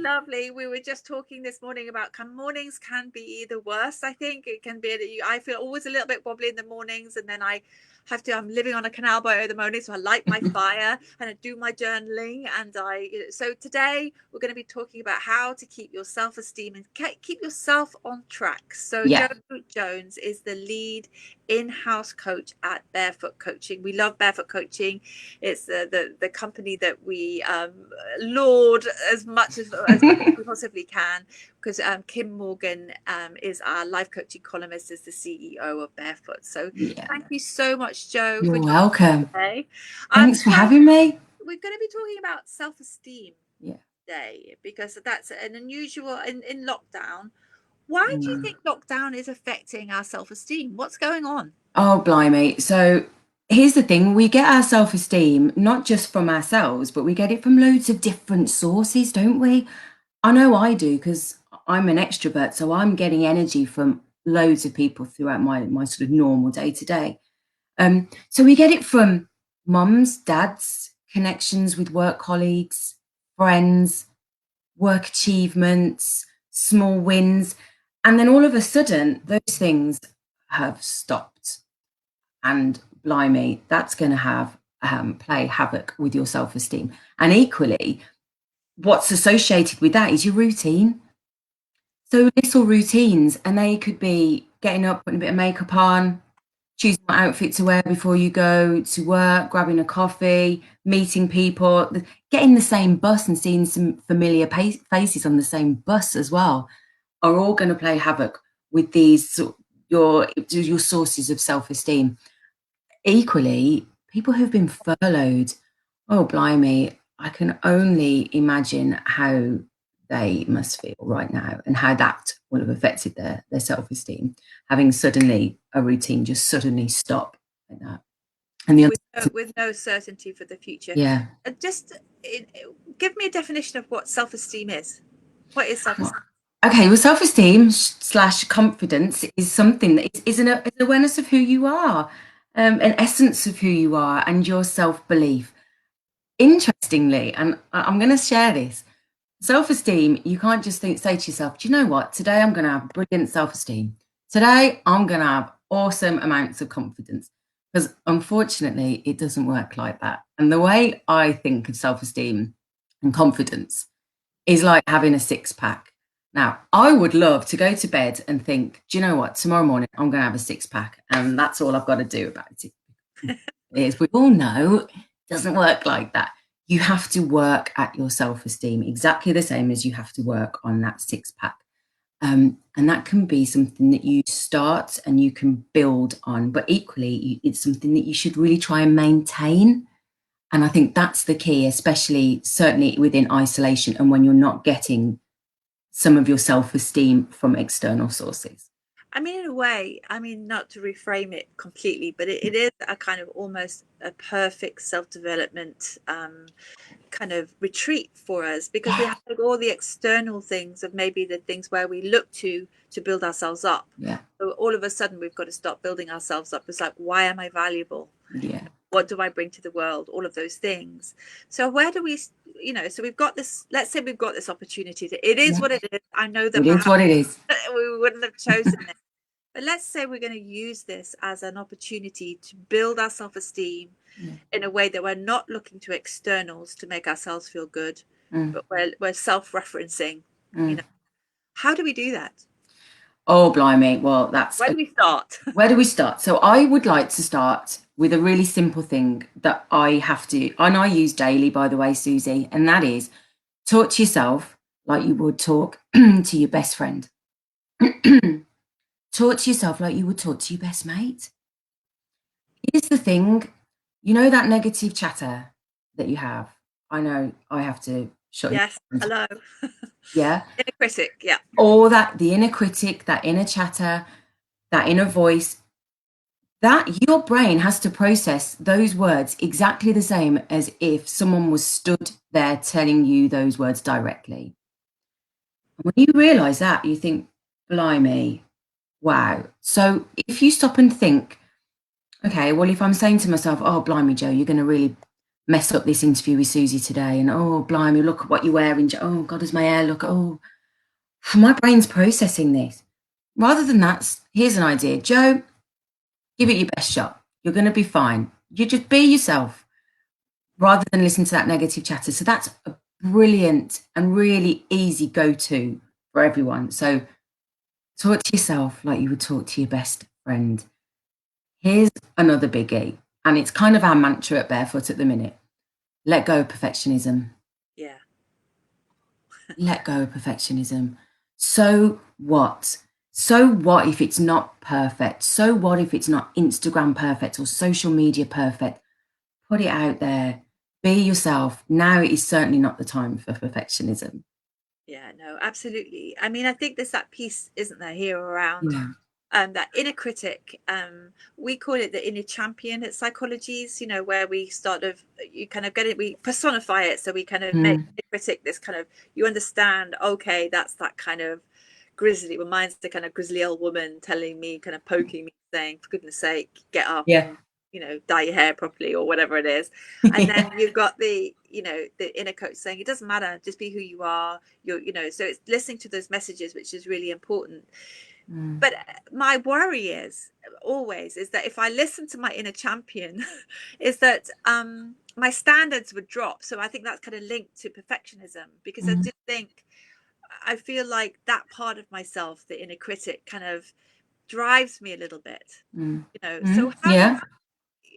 Lovely. We were just talking this morning about mornings can be the worst. I think it can be. I feel always a little bit wobbly in the mornings, and then I'm living on a canal boat at the moment, so I light my fire and I do my journaling. So today we're going to be talking about how to keep your self-esteem and keep yourself on track. So Yeah. Joe Jones is the lead in-house coach at Barefoot Coaching. We love Barefoot Coaching. It's the company that we laud as much as we possibly can, because Kim Morgan is our life coaching columnist, is the CEO of Barefoot. So Yeah. thank you so much, Joe, for You're joining welcome. today. Thanks for So having me. we're going to be talking about self-esteem Yeah. today, because that's an unusual in lockdown. Why do you think lockdown is affecting our self-esteem? What's going on? Oh, blimey. So here's the thing, we get our self-esteem not just from ourselves, but we get it from loads of different sources, don't we? I know I do because I'm an extrovert, so I'm getting energy from loads of people throughout my sort of normal day to day. So we get it from mums, dads, connections with work colleagues, friends, work achievements, small wins. And then all of a sudden, those things have stopped. And blimey, that's going to have play havoc with your self esteem. And equally, what's associated with that is your routine. So little routines, and they could be getting up, putting a bit of makeup on, choosing what outfit to wear before you go to work, grabbing a coffee, meeting people, getting the same bus and seeing some familiar faces on the same bus as well, are all going to play havoc with these your sources of self-esteem. Equally, people who've been furloughed, oh blimey, I can only imagine how they must feel right now and how that will have affected their self-esteem, having suddenly a routine just suddenly stop like that. And the With no certainty for the future. yeah. Just give me a definition of what self-esteem is. What is self-esteem? Okay, well, self-esteem slash confidence is something that is an awareness of who you are, an essence of who you are and your self-belief. Interestingly, and I'm going to share this, self-esteem, you can't just say to yourself, do you know what? Today I'm going to have brilliant self-esteem. Today I'm going to have awesome amounts of confidence. Because unfortunately, it doesn't work like that. And the way I think of self-esteem and confidence is like having a six-pack. Now, I would love to go to bed and think, do you know what? Tomorrow morning I'm going to have a six-pack, and that's all I've got to do about it. Is we all know it doesn't work like that. You have to work at your self-esteem exactly the same as you have to work on that six-pack. And that can be something that you start and you can build on, but equally, it's something that you should really try and maintain. And I think that's the key, especially certainly within isolation and when you're not getting some of your self-esteem from external sources. I mean, in a way, not to reframe it completely, but it is a kind of almost a perfect self-development kind of retreat for us, because we Yeah. have all the external things of maybe the things where we look to build ourselves up. Yeah. So all of a sudden we've got to stop building ourselves up. It's like, why am I valuable? Yeah. What do I bring to the world? All of those things. So where do we, so we've got this, let's say we've got this opportunity it is Yeah. what it is. I know that It is perhaps what it is. we wouldn't have chosen it. But let's say we're going to use this as an opportunity to build our self-esteem in a way that we're not looking to externals to make ourselves feel good, but we're self-referencing. How do we do that? Oh, blimey. Well, Where do we start? where do we start? So I would like to start with a really simple thing that I have to, and I use daily, by the way, Susie, and that is talk to yourself like you would talk to your best friend. Talk to yourself like you would talk to your best mate. Here's the thing, that negative chatter that you have. I know I have to shut Yes. it down. Hello. Yeah. Inner critic. Yeah. Or the inner critic, that inner chatter, that inner voice, that your brain has to process those words exactly the same as if someone was stood there telling you those words directly. When you realize that, you think, blimey, wow. So if you stop and think, okay, well, if I'm saying to myself, oh, blimey, Joe, you're going to really mess up this interview with Susie today, and oh blimey, look at what you're wearing. Oh God, does my hair look? Oh, my brain's processing this. Rather than that, here's an idea, Joe. Give it your best shot. You're going to be fine. You just be yourself, rather than listen to that negative chatter. So that's a brilliant and really easy go-to for everyone. So talk to yourself like you would talk to your best friend. Here's another biggie, and it's kind of our mantra at Barefoot at the minute. Let go of perfectionism. Yeah. Let go of perfectionism. So what? So what if it's not perfect? So what if it's not Instagram perfect or social media perfect? Put it out there. Be yourself. Now is certainly not the time for perfectionism. Yeah, no, absolutely. I mean, I think there's that piece, isn't there, here around Yeah. that inner critic. We call it the inner champion at Psychologies, you know, where we sort of, you kind of get it, we personify it. So we kind of make the critic this kind of, you understand, okay, that's that kind of grizzly. Well, mine's the kind of grizzly old woman telling me, kind of poking me, saying, for goodness sake, get up Yeah. and, you know, dye your hair properly or whatever it is. And then you've got the, you know, the inner coach saying, it doesn't matter, just be who you are. You're, you know, so it's listening to those messages, which is really important. But my worry is always is that if I listen to my inner champion, is that my standards would drop. So I think that's kind of linked to perfectionism, because I just think, I feel like that part of myself, the inner critic, kind of drives me a little bit, you know. So Yeah.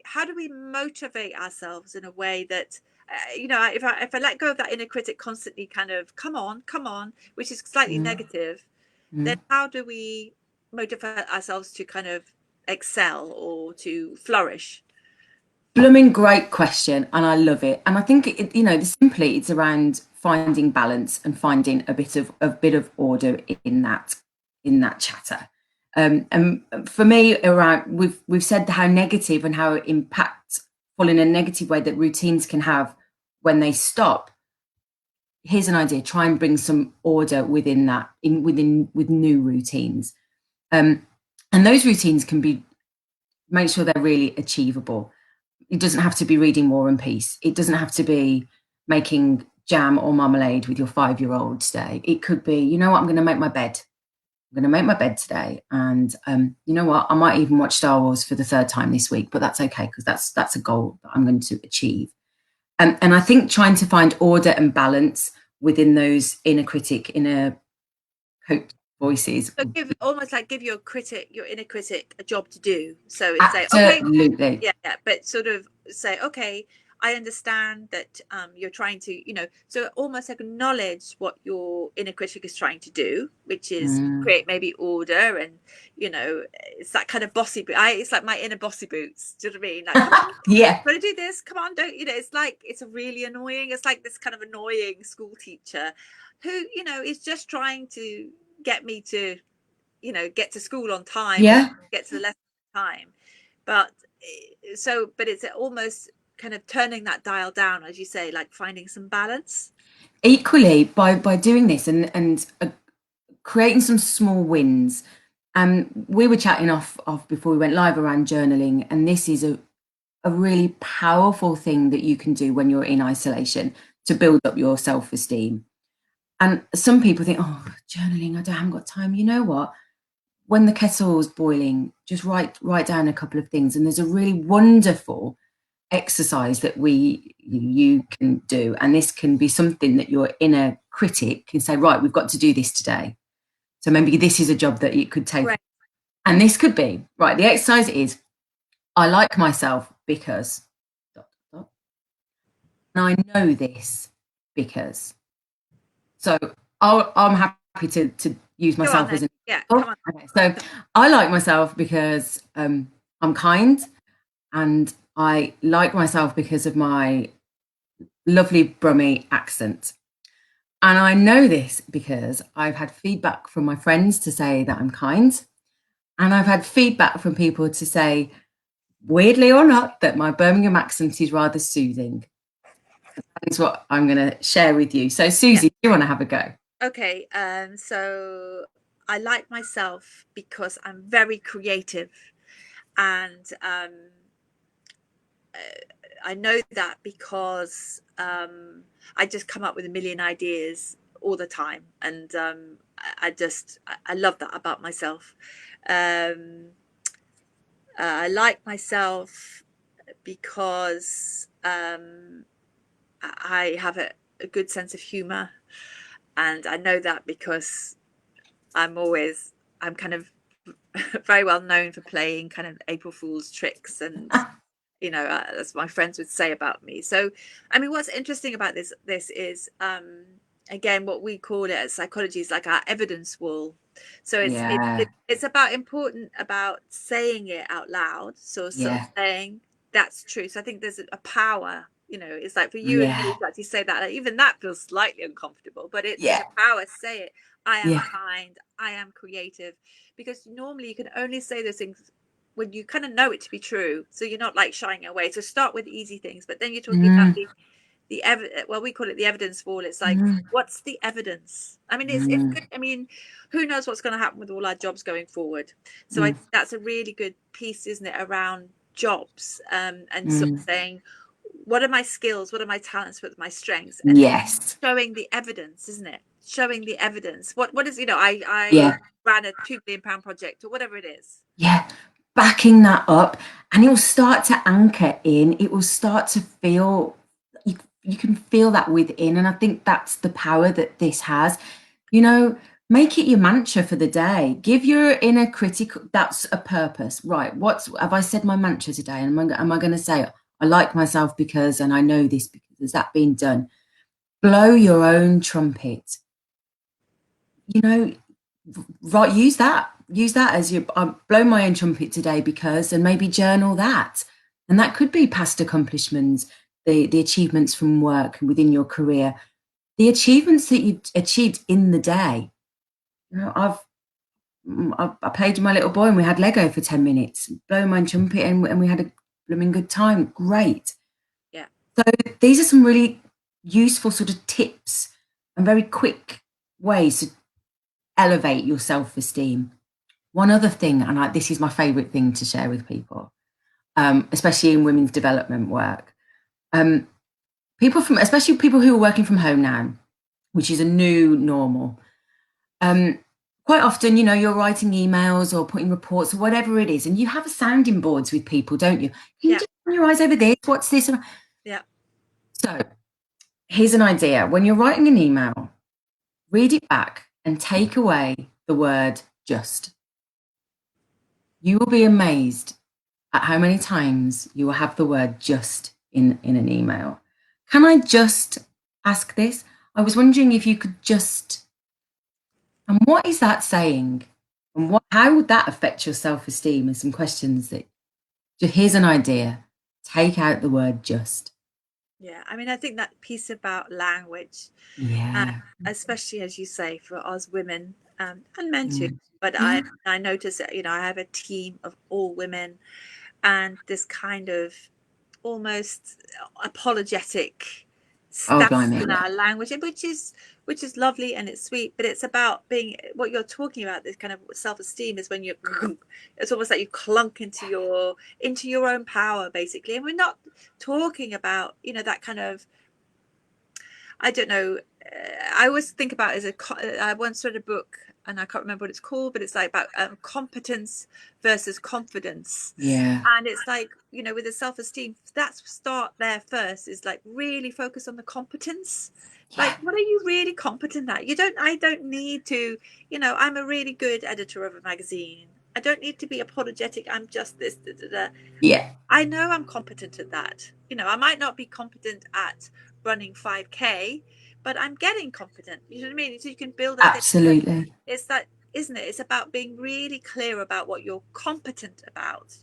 how do we motivate ourselves in a way that you know, if I let go of that inner critic constantly kind of come on, which is slightly negative, then how do we motivate ourselves to kind of excel or to flourish? Blooming great question, and I love it. And I think it, simply it's around finding balance and finding a bit of order in that chatter. And for me, around we've said how negative and how impactful in a negative way that routines can have when they stop. Here's an idea: try and bring some order within that, with new routines. And those routines can be, make sure they're really achievable. It doesn't have to be reading War and Peace. It doesn't have to be making jam or marmalade with your 5-year-old today. It could be, you know what, I'm going to make my bed. I'm going to make my bed today. And you know what, I might even watch Star Wars for the third time this week, but that's okay, because that's a goal that I'm going to achieve. And I think trying to find order and balance within those inner coach voices. So give your inner critic a job to do. So it's say, okay, Absolutely. yeah, but sort of say, okay, I understand that you're trying to, you know, so almost acknowledge what your inner critic is trying to do, which is create maybe order. And you know, it's that kind of bossy boot. It's like my inner bossy boots. Do you know what I mean? Like, come on, Yeah. gotta do this. Come on, don't, you know? It's like, it's a really annoying. It's like this kind of annoying school teacher who, you know, is just trying to get me to, you know, get to school on time or Yeah. get to the lesson on time. But but it's almost kind of turning that dial down, as you say, like finding some balance. Equally, by doing this and creating some small wins. We were chatting off before we went live around journaling, and this is a really powerful thing that you can do when you're in isolation to build up your self-esteem. And some people think, oh, journaling, I haven't got time. You know what? When the kettle's boiling, just write down a couple of things. And there's a really wonderful exercise that you can do. And this can be something that your inner critic can say, right, we've got to do this today. So maybe this is a job that you could take. Right. And this could be, right, the exercise is, I like myself because, and I know this because. So I'm happy to use myself as an example. Okay, so I like myself because I'm kind, and I like myself because of my lovely Brummie accent. And I know this because I've had feedback from my friends to say that I'm kind. And I've had feedback from people to say, weirdly or not, that my Birmingham accent is rather soothing. That is what I'm going to share with you. So, Susie, do you want to have a go? Okay, so I like myself because I'm very creative, and I know that because I just come up with a million ideas all the time, and I love that about myself. Um, I like myself because I have a good sense of humor, and I know that because I'm kind of very well known for playing kind of April Fool's tricks, and as my friends would say about me. So, I mean, what's interesting about this is again what we call it at psychology is like our evidence wall. So Yeah. it's about saying it out loud. So sort of Yeah. saying that's true. So I think there's a power. It's like for you and me Yeah. to actually say that. Like, even that feels slightly uncomfortable, but there's Yeah. a power to say it. I am Yeah. kind. I am creative, because normally you can only say those things when you kind of know it to be true, so you're not like shying away. So start with easy things, but then you're talking about Mm. well, we call it the evidence wall. It's like, Mm. what's the evidence? I mean, it's Mm. good. I mean, who knows what's going to happen with all our jobs going forward? So I Mm. think that's a really good piece, isn't it, around jobs, and sort of Mm. saying, what are my skills, what are my talents, what are my strengths, and Yes. showing the evidence, isn't it? Showing the evidence. What is, I Yeah. ran a £2 million project or whatever it is. Yeah. Backing that up, and it will start to anchor in. It will start to feel, you can feel that within. And I think that's the power that this has. Make it your mantra for the day. Give your inner critical, that's a purpose, right? Have I said my mantra today? And am I going to say, I like myself because, and I know this because, has that been done? Blow your own trumpet. You know, right, use that as your, I blow my own trumpet today because, and maybe journal that. And that could be past accomplishments, the achievements from work and within your career, the achievements that you've achieved in the day. I played with my little boy and we had Lego for 10 minutes, blow my own trumpet, and we had a blooming good time. Great. Yeah. So these are some really useful sort of tips and very quick ways to elevate your self-esteem. One other thing, and this is my favorite thing to share with people, especially in women's development work, especially people who are working from home now, which is a new normal. Quite often, you're writing emails or putting reports or whatever it is, and you have a sounding boards with people, don't you? Can you Yeah. just turn your eyes over this? What's this? Yeah. So here's an idea. When you're writing an email, read it back and take away the word just. You will be amazed at how many times you will have the word just in an email. Can I just ask this? I was wondering if you could just, and what is that saying? And how would that affect your self-esteem? And some questions here's an idea. Take out the word just. Yeah. I mean, I think that piece about language, and Yeah. especially as you say, for us women, and men too. Mm. But Yeah. I notice that, I have a team of all women, and this kind of almost apologetic Oh, stance blimey. in our language, which is lovely and it's sweet, but it's about being what you're talking about. This kind of self-esteem is when it's almost like you clunk into your own power, basically. And we're not talking about that kind of, I don't know. I always think about it as I once read a book, and I can't remember what it's called, but it's like about competence versus confidence. Yeah. And it's like, with the self-esteem, that's start there first, is like really focus on the competence. Yeah. Like, what are you really competent at? I don't need to, I'm a really good editor of a magazine. I don't need to be apologetic. I'm just this, da, da, da. Yeah. I know I'm competent at that. I might not be competent at running 5K, but I'm getting competent. You know what I mean? So you can build that. Absolutely. It's that, isn't it? It's about being really clear about what you're competent about.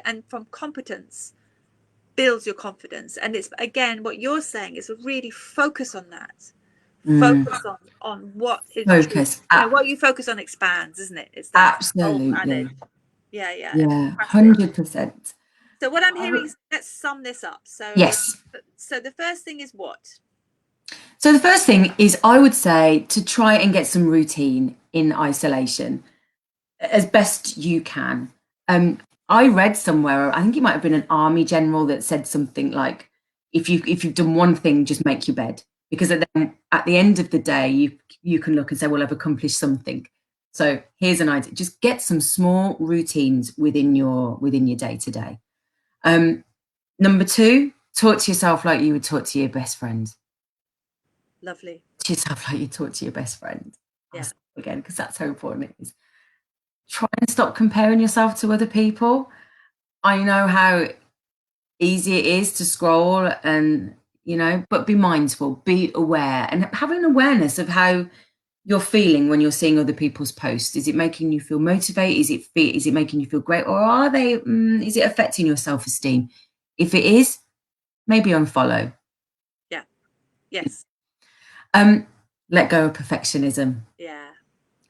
And from competence builds your confidence. And it's, again, what you're saying is really focus on that. Mm. Focus on what is true. Focus. What you focus on expands, isn't it? It's that old adage. Absolutely. Yeah, yeah. Yeah. Fantastic. 100%. So what I'm hearing is, let's sum this up. Yes. So the first thing is what? So the first thing is, I would say, to try and get some routine in isolation as best you can. I read somewhere, I think it might have been an army general that said something like, if you've done one thing, just make your bed. Because then at the end of the day, you can look and say, well, I've accomplished something. So here's an idea. Just get some small routines within your day to day. Number two, talk to yourself like you would talk to your best friend. Lovely. To yourself like you talk to your best friend. I'll Yeah. say it again because that's how important it is. Try and stop comparing yourself to other people. I know how easy it is to scroll and, but be mindful, be aware, and have an awareness of how you're feeling when you're seeing other people's posts. Is it making you feel motivated? Is it making you feel great? Or is it affecting your self-esteem? If it is, maybe unfollow. Yeah. Yes. Um, let go of perfectionism. Yeah.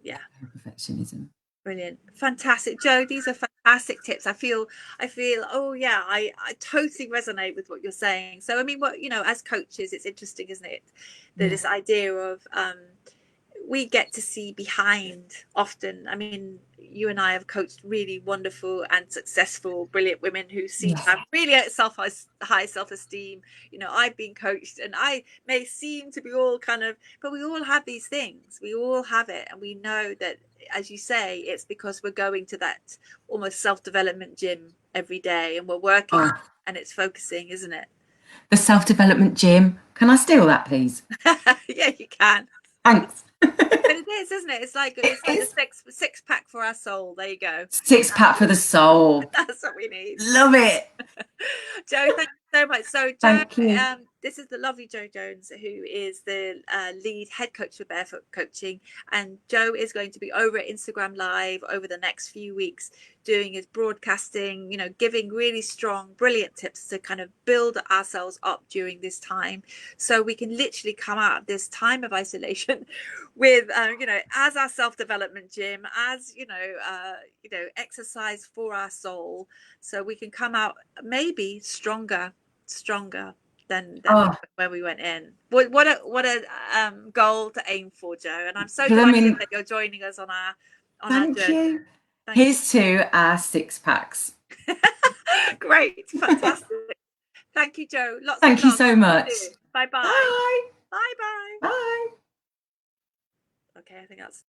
Yeah. Perfectionism. Brilliant. Fantastic. Joe, these are fantastic tips. I feel, oh yeah, I totally resonate with what you're saying. So I mean, what, as coaches, it's interesting, isn't it? That Yeah. this idea of we get to see behind often. I mean, you and I have coached really wonderful and successful, brilliant women who seem to Yes. have really high self-esteem. I've been coached and I may seem to be all kind of, but we all have these things. We all have it. And we know that, as you say, it's because we're going to that almost self-development gym every day and we're working Oh, and it's focusing, isn't it? the self-development gym. Can I steal that, please? Yeah, you can. Thanks. But it is, isn't it? It's like the six pack for our soul. There you go. Six pack for the soul. That's what we need. Love it. Joe, thank you so much. So, Joe, Thank you. this is the lovely Joe Jones, who is the lead head coach for Barefoot Coaching. And Joe is going to be over at Instagram Live over the next few weeks, doing his broadcasting, giving really strong, brilliant tips to kind of build ourselves up during this time. So we can literally come out of this time of isolation with, as our self-development gym, as, exercise for our soul, so we can come out maybe stronger than Oh, where we went in. What a goal to aim for, Joe. And I'm so because I delighted mean, that you're joining us on our thank journey. you. Thank Here's to our six packs. you. Great, fantastic. Thank you, Joe. Lots of Thank you love. so See you much. soon. Bye bye. Bye. Bye bye. Bye. Okay, I think that's